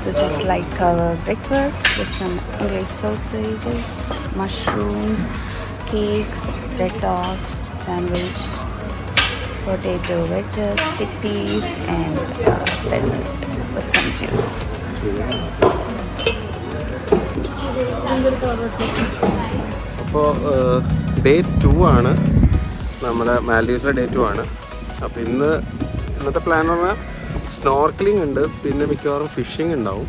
This is like our breakfast with some English sausages, mushrooms, cakes, red toast, sandwich, potato wedges, chickpeas, and then with some juice. അപ്പോൾ day 2 ആണ്, നമ്മുടെ മാൽഡീവ്സിലെ day 2 ആണ്. അപ്പോൾ ഇന്നത്തെ plan എന്ന് പറഞ്ഞാൽ snorkelling ഉണ്ട്, പിന്നെ മിക്കവാറും ഫിഷിംഗ് ഉണ്ടാവും.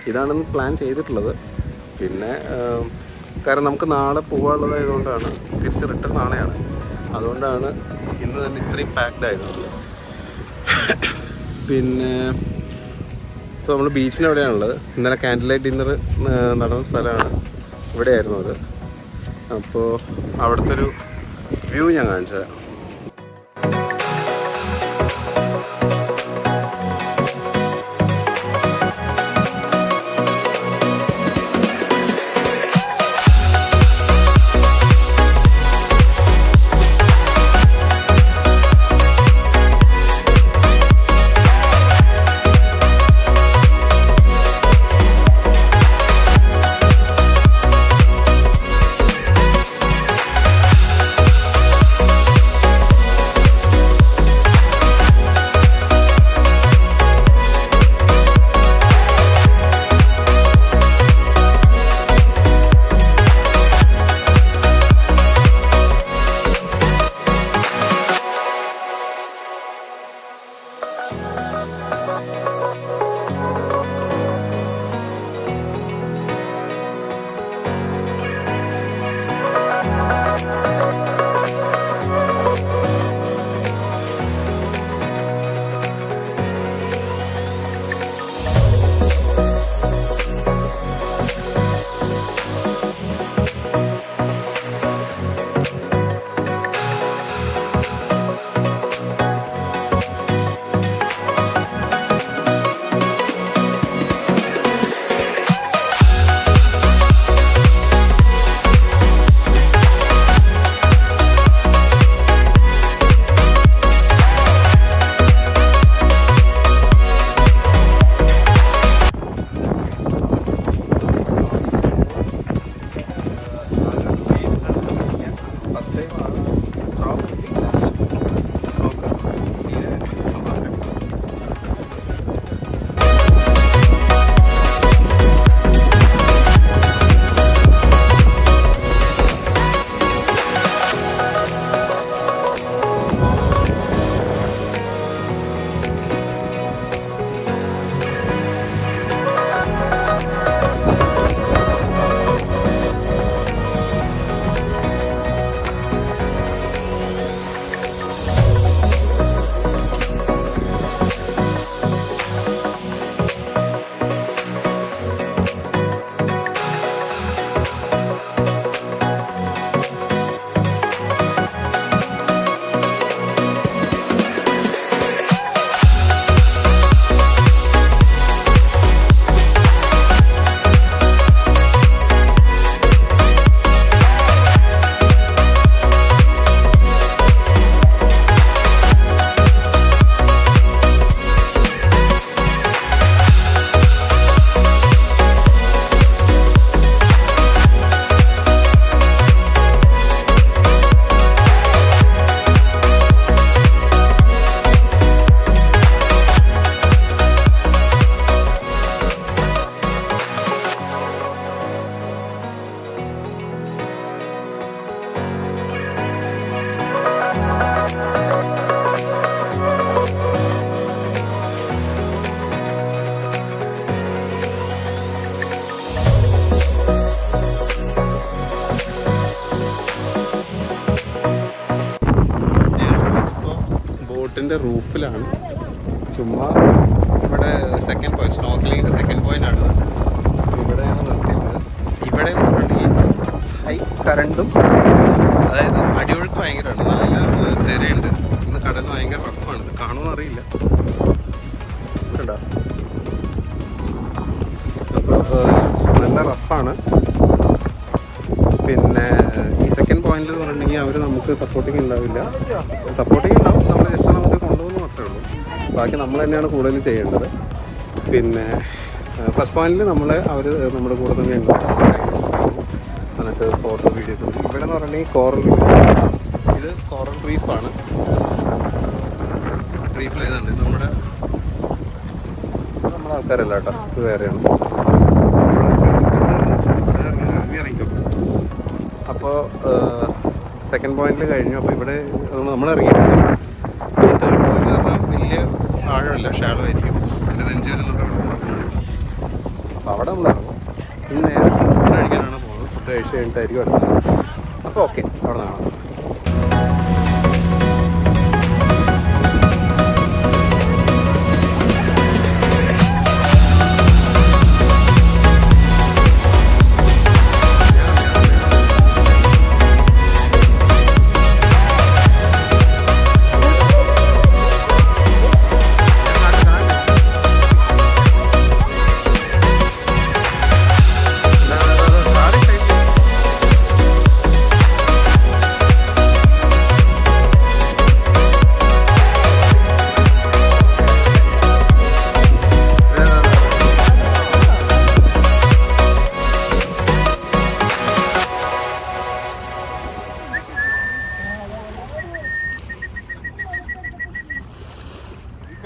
ഇതാണെന്ന് പ്ലാൻ ചെയ്തിട്ടുള്ളത്. പിന്നെ കാരണം നമുക്ക് നാളെ പോകാനുള്ളതായതുകൊണ്ടാണ്, തിരിച്ച് റിട്ടേൺ നാളെയാണ്, അതുകൊണ്ടാണ് ഇന്ന് തന്നെ ഇത്രയും പാക്ഡ് ആയത്. പിന്നെ ഇപ്പോൾ നമ്മൾ ബീച്ചിന് എവിടെയാണുള്ളത്. ഇന്നലെ കാൻഡിൽ ലൈറ്റ് ഡിന്നർ നടന്ന സ്ഥലമാണ്, ഇവിടെയായിരുന്നു അത്. അപ്പോൾ അവിടുത്തെ ഒരു വ്യൂ ഞാൻ കാണിച്ചു തരാം. ബോട്ടിൻ്റെ റൂഫിലാണ്. ചുമ്മാ ഇവിടെ സെക്കൻഡ് പോയിന്റ്, സ്നോർക്കലിങ്ങിൻ്റെ സെക്കൻഡ് പോയിന്റ് ആണ്. ഇവിടെയാണ് നിർത്തിയത്. ഇവിടെ എന്ന് പറഞ്ഞിട്ടുണ്ടെങ്കിൽ ഹൈ കറണ്ടും, അതായത് അടിയൊഴുക്ക് ഭയങ്കരമാണ്, നല്ല തിരയുണ്ട്. ഇന്ന് കടൽ ഭയങ്കര റഫാണ്. ഇത് കാണുമെന്ന് അറിയില്ല കേട്ടോ. അപ്പോൾ നല്ല റഫാണ്. പിന്നെ ഈ സെക്കൻഡ് പോയിന്റിൽ എന്ന് പറഞ്ഞിട്ടുണ്ടെങ്കിൽ അവർ നമുക്ക് സപ്പോർട്ടിങ് ഉണ്ടാവില്ല. സപ്പോർട്ടിങ് ഉണ്ടാവും, നമ്മൾ ജസ്റ്റ് നമുക്ക് കൊണ്ടുപോകുന്ന മാത്രമേ ഉള്ളൂ. ബാക്കി നമ്മൾ തന്നെയാണ് കൂടുതൽ ചെയ്യേണ്ടത്. പിന്നെ ഫസ്റ്റ് പോയിന്റിൽ അവർ നമ്മുടെ കൂടെ തന്നെ ഉണ്ട്. എന്നിട്ട് ഫോട്ടോ വീഡിയോ ഇവിടെ എന്ന് പറഞ്ഞിട്ടുണ്ടെങ്കിൽ കോറൽ റീഫ്. ഇത് കോറൽ റീഫാണ്. റീഫിൽ ഏതുണ്ട് നമ്മുടെ ആൾക്കാരല്ല കേട്ടോ, ഇത് വേറെയാണ്. ഇറങ്ങിക്കും. അപ്പോൾ സെക്കൻഡ് പോയിന്റിൽ കഴിഞ്ഞു. അപ്പോൾ ഇവിടെ നമ്മൾ ഇറങ്ങിയിട്ടുണ്ട്. ഈ തേർഡ് പോയിന്റ് പറഞ്ഞാൽ വലിയ ആഴമില്ല, ഷാഡോ ആയിരിക്കും. എൻ്റെ നെഞ്ച് വരുന്നുണ്ടാവും. അപ്പോൾ അവിടെ നമ്മൾ ഇറങ്ങും. ഇന്ന് നേരെ ഫുഡ് കഴിക്കാനാണ് പോകുന്നത്. ഫുഡ് കഴിച്ച് കഴിഞ്ഞിട്ടായിരിക്കും അടുത്തത്. അപ്പോൾ ഓക്കെ, അവിടെ നിന്നാണ്.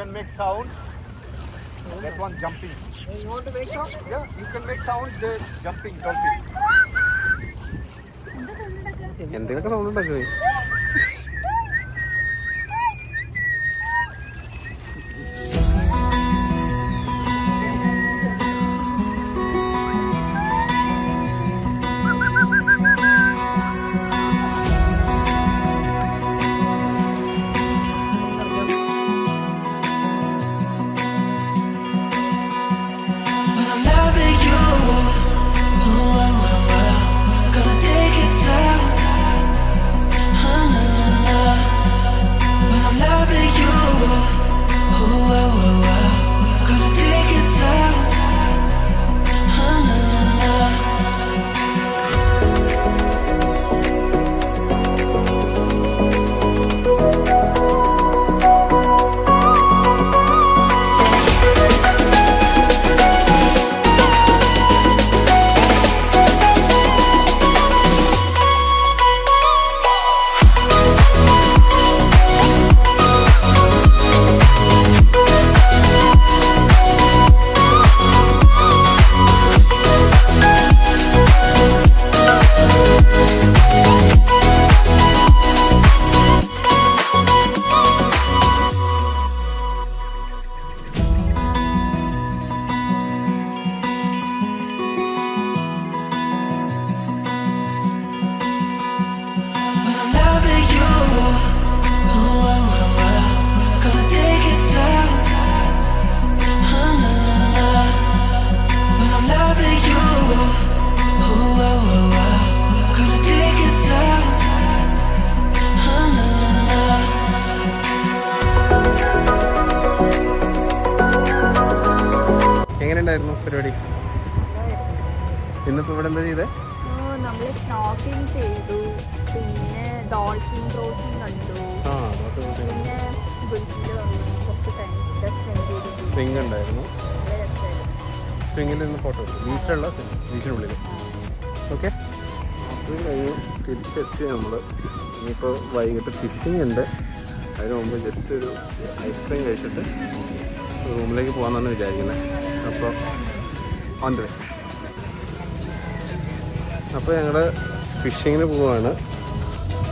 Can make sound. That one jumping. You want to make sound? Yeah, you can make sound. The jumping dolphin. എന്തെങ്കിലുമൊക്കെ സൗണ്ട് ഉണ്ടാക്കുന്നത്. എങ്ങനെയുണ്ടായിരുന്നു പരിപാടി? ഇന്നിപ്പോൾ ഇവിടെ എന്താ ചെയ്തേ? നമ്മൾ സ്നോർക്കിംഗ് ചെയ്തു, പിന്നെ ഡോൾഫിൻ ക്രോസിംഗ് കണ്ടു, പിന്നെ ബീച്ചിൽ വന്നു, കുറച്ച് ടൈം സ്പെൻഡ് ചെയ്തു. സ്വിംഗ് ഉണ്ടായിരുന്നു. സ്വിംഗിൽ നിന്ന് ഫോട്ടോ എടുത്തു. ബീച്ചിലുള്ള ബീച്ചിനുള്ളിൽ. ഓക്കെ, അത് കഴിഞ്ഞ് തിരിച്ചെത്തി നമ്മൾ. ഇനിയിപ്പോൾ വൈകിട്ട് ഫിഷിംഗ് ഉണ്ട്. അതിന് മുമ്പ് ജസ്റ്റ് ഒരു ഐസ്ക്രീം കഴിച്ചിട്ട് റൂമിലേക്ക് പോകാമെന്നാണ് വിചാരിക്കുന്നത്. അപ്പോൾ ഓൺ ദ വേ. അപ്പോൾ ഞങ്ങൾ ഫിഷിങ്ങിന് പോവുകയാണ്.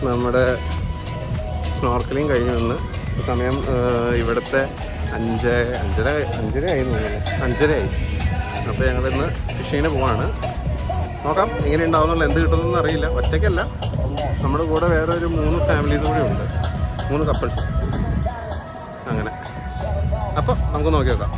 നമ്മുടെ സ്നോർക്കലിങ് കഴിഞ്ഞ് വന്ന് സമയം ഇവിടുത്തെ അഞ്ചര ആയി. അപ്പോൾ ഞങ്ങളിന്ന് ഫിഷിങ്ങിന് പോവാണ്. നോക്കാം എങ്ങനെ ഉണ്ടാവുന്നുള്ള, എന്ത് കിട്ടുമെന്നൊന്നും അറിയില്ല. ഒറ്റയ്ക്കല്ല, നമ്മുടെ കൂടെ വേറെ ഒരു 3 ഫാമിലീസ് കൂടി ഉണ്ട്, 3 കപ്പിൾസ്. അങ്ങനെ അപ്പോൾ നമുക്ക് നോക്കി നോക്കാം.